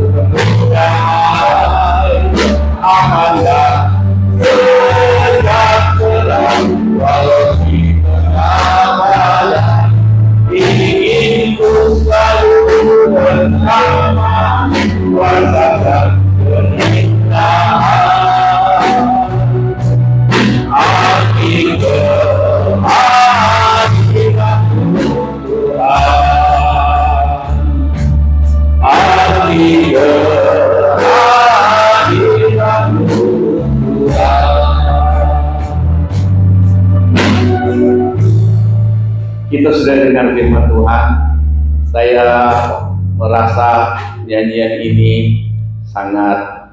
damai, aman dan sejahtera. Walau di tengah badai, ingin ku selalu bersama, rasakan keindahan arti kehadiranmu Tuhan, arti kehadiranmu Tuhan. Kita sudah dengar firman Tuhan. Saya merasa nyanyian ini sangat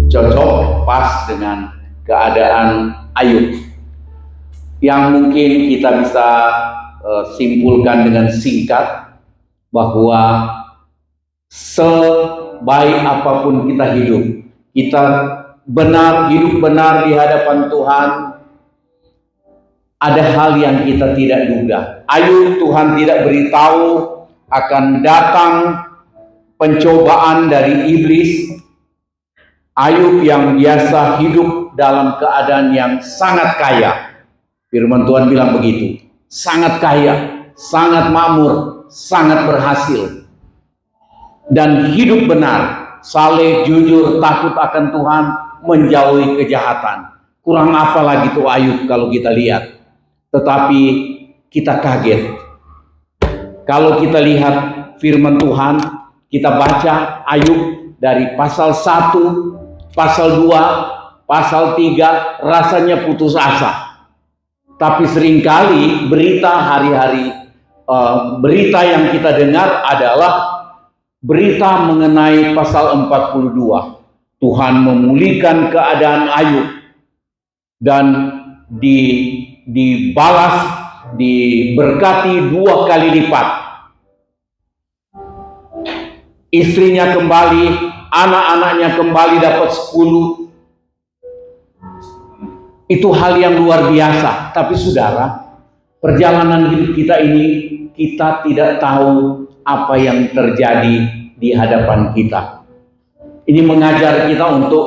cocok, pas dengan keadaan Ayub, yang mungkin kita bisa simpulkan dengan singkat bahwa sebaik apapun kita hidup, kita hidup benar di hadapan Tuhan, ada hal yang kita tidak duga. Ayub, Tuhan tidak beritahu akan datang pencobaan dari iblis. Ayub yang biasa hidup dalam keadaan yang sangat kaya. Firman Tuhan bilang begitu. Sangat kaya, sangat makmur, sangat berhasil. Dan hidup benar, saleh, jujur, takut akan Tuhan, menjauhi kejahatan. Kurang apa lagi tuh Ayub kalau kita lihat. Tetapi kita kaget. Kalau kita lihat firman Tuhan, kita baca Ayub dari pasal 1, pasal 2, pasal 3, rasanya putus asa. Tapi seringkali berita hari-hari, berita yang kita dengar adalah berita mengenai pasal 42. Tuhan memulihkan keadaan Ayub dan dibalas, diberkati 2 kali lipat. Istrinya kembali, anak-anaknya kembali dapat 10. Itu hal yang luar biasa. Tapi saudara, perjalanan hidup kita ini, kita tidak tahu apa yang terjadi di hadapan kita. Ini mengajar kita untuk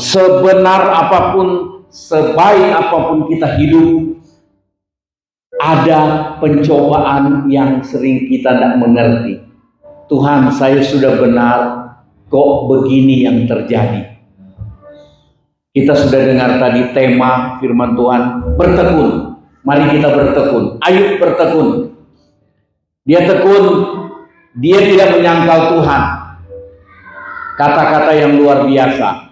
sebenar apapun, sebaik apapun kita hidup, ada pencobaan yang sering kita tidak mengerti. Tuhan, saya sudah benar, kok begini yang terjadi? Kita sudah dengar tadi tema firman Tuhan, bertekun. Mari kita bertekun. Ayub bertekun. Dia tekun, dia tidak menyangkal Tuhan. Kata-kata yang luar biasa.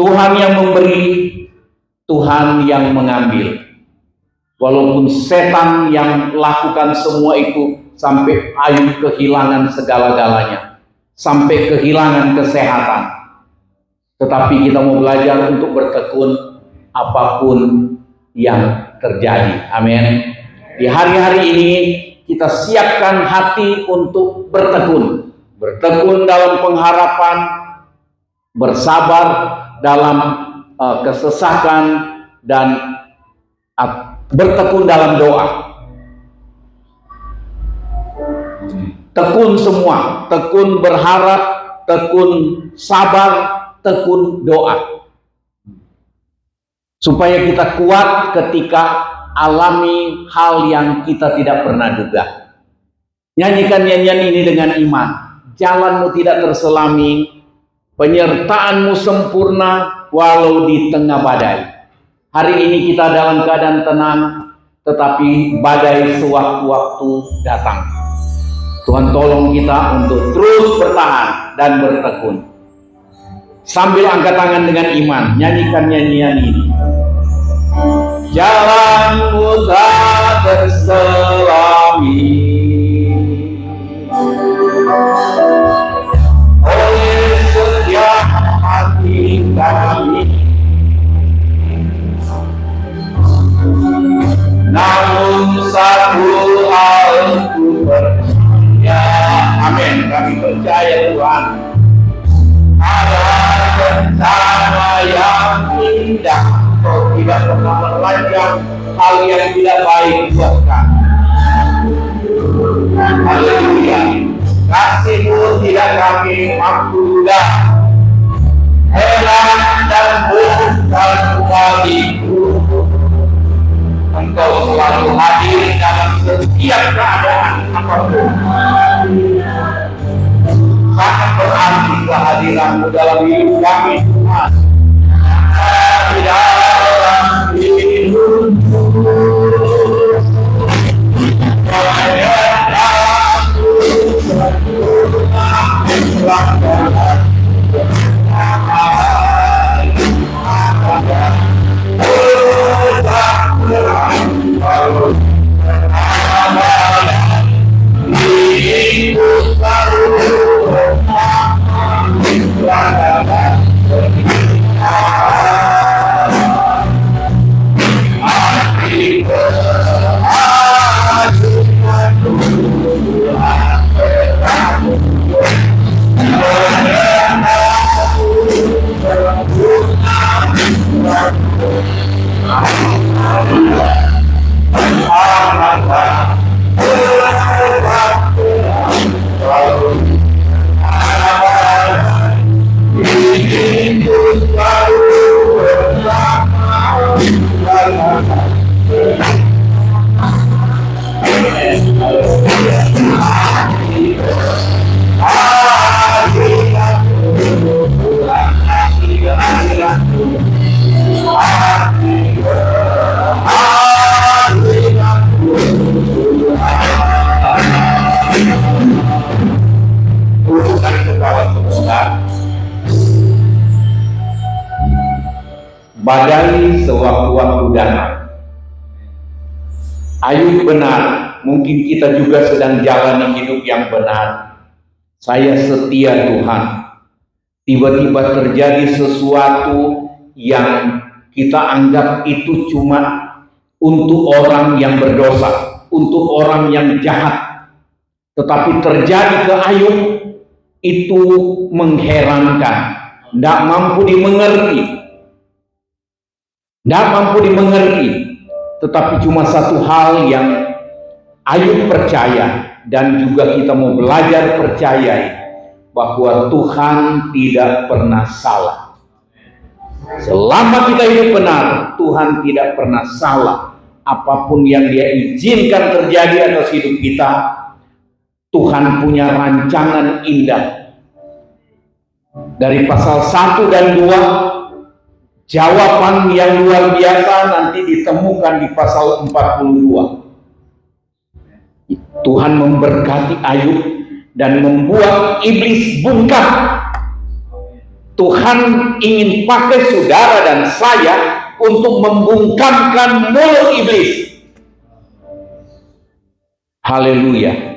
Tuhan yang memberi, Tuhan yang mengambil. Walaupun setan yang lakukan semua itu, sampai Ayub kehilangan segala-galanya, sampai kehilangan kesehatan. Tetapi kita mau belajar untuk bertekun apapun yang terjadi. Amin. Di hari-hari ini kita siapkan hati untuk bertekun. Bertekun dalam pengharapan, bersabar dalam kesesakan, dan bertekun dalam doa. Tekun semua, tekun berharap, tekun sabar, tekun doa. Supaya kita kuat ketika alami hal yang kita tidak pernah duga. Nyanyikan nyanyian ini dengan iman. Jalanmu tidak terselami, penyertaanmu sempurna walau di tengah badai. Hari ini kita dalam keadaan tenang, tetapi badai sewaktu-waktu datang. Tuhan tolong kita untuk terus bertahan dan bertekun. Sambil angkat tangan dengan iman, nyanyikan nyanyian ini. Jalanmu tak terselami, oleh setiap hati kami. Namun satu hal ku percaya, amin, kami percaya Tuhan, ada rencana yang indah. Kau tidak pernah merancang hal yang tidak baik buat kami. Haleluya. Kasih-Mu tidak kami mampu duga. Heran dan bukan bagiku. Engkau selalu hadir dalam setiap keadaan apapun. Sangat berarti kehadiran-Mu dalam hidup kami, Tuhan. Di dalam hidupku, badai sewaktu-waktu datang. Ayub benar, mungkin kita juga sedang jalani hidup yang benar. Saya setia Tuhan. Tiba-tiba terjadi sesuatu yang kita anggap itu cuma untuk orang yang berdosa, untuk orang yang jahat. Tetapi terjadi ke Ayub, itu mengherankan, tidak mampu dimengerti. Tidak mampu dimengerti. Tetapi cuma satu hal yang Ayub percaya, dan juga kita mau belajar percaya, bahwa Tuhan tidak pernah salah. Selama kita hidup benar, Tuhan tidak pernah salah. Apapun yang Dia izinkan terjadi atas hidup kita, Tuhan punya rancangan indah. Dari pasal 1 dan 2, jawaban yang luar biasa nanti ditemukan di pasal 42. Tuhan memberkati Ayub dan membuat iblis bungkam. Tuhan ingin pakai saudara dan saya untuk membungkamkan mulut iblis. Haleluya.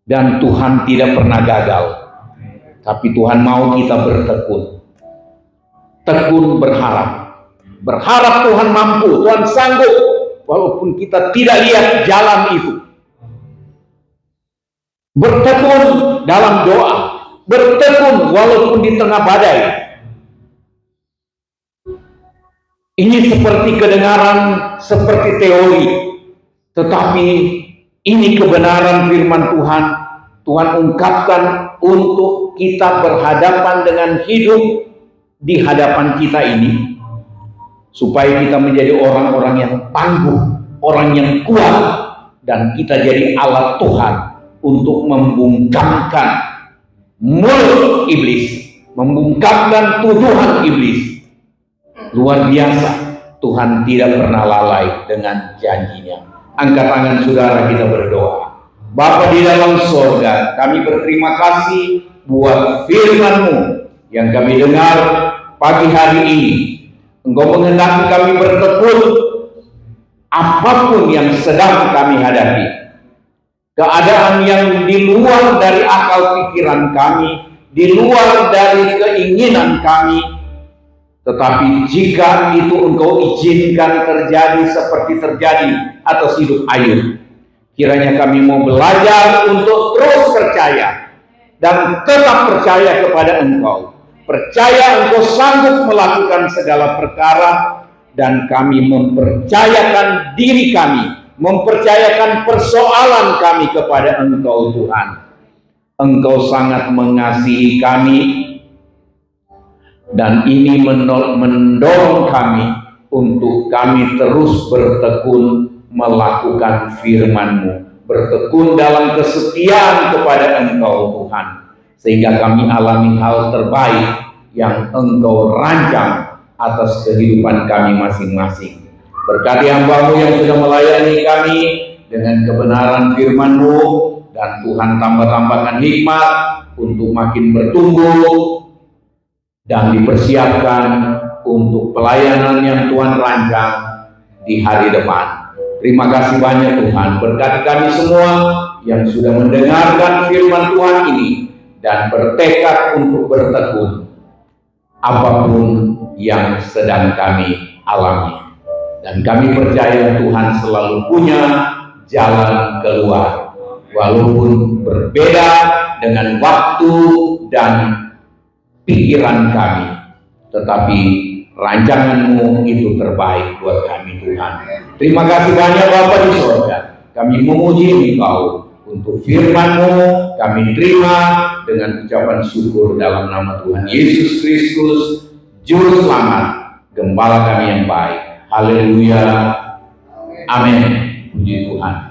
Dan Tuhan tidak pernah gagal. Tapi Tuhan mau kita bertekun. Tekun berharap. Berharap Tuhan mampu, Tuhan sanggup. Walaupun kita tidak lihat jalan itu. Bertekun dalam doa. Bertekun walaupun di tengah badai. Ini seperti kedengaran, seperti teori. Tetapi ini kebenaran firman Tuhan. Tuhan ungkapkan untuk kita berhadapan dengan hidup di hadapan kita ini, supaya kita menjadi orang-orang yang tangguh, orang yang kuat, dan kita jadi alat Tuhan untuk membungkamkan mulut iblis, membungkamkan tuduhan iblis. Luar biasa, Tuhan tidak pernah lalai dengan janjinya. Angkat tangan saudara, kita berdoa. Bapa di dalam sorga, kami berterima kasih buat firman-Mu yang kami dengar pagi hari ini. Engkau menghendaki kami bertekun apapun yang sedang kami hadapi. Keadaan yang di luar dari akal pikiran kami, di luar dari keinginan kami. Tetapi jika itu Engkau izinkan terjadi seperti terjadi atas hidup Ayub, kiranya kami mau belajar untuk terus percaya dan tetap percaya kepada Engkau. Percaya Engkau sanggup melakukan segala perkara, dan kami mempercayakan diri kami, mempercayakan persoalan kami kepada Engkau Tuhan. Engkau sangat mengasihi kami, dan ini mendorong kami untuk kami terus bertekun melakukan firman-Mu, bertekun dalam kesetiaan kepada Engkau Tuhan, sehingga kami alami hal terbaik yang Engkau rancang atas kehidupan kami masing-masing. Berkati hamba-Mu yang sudah melayani kami dengan kebenaran firman-Mu, dan Tuhan tambah-tambahkan hikmat untuk makin bertumbuh dan dipersiapkan untuk pelayanan yang Tuhan rancang di hari depan. Terima kasih banyak Tuhan. Berkati kami semua yang sudah mendengarkan firman Tuhan ini dan bertekad untuk bertekun apapun yang sedang kami alami. Dan kami percaya Tuhan selalu punya jalan keluar, walaupun berbeda dengan waktu dan pikiran kami, tetapi rancangan-Mu itu terbaik buat kami Tuhan. Terima kasih banyak Bapa di surga. Kami memuji Engkau untuk firman-Mu, kami terima dengan ucapan syukur dalam nama Tuhan Yesus Kristus, Juru Selamat, Gembala kami yang baik. Haleluya. Amin. Puji Tuhan.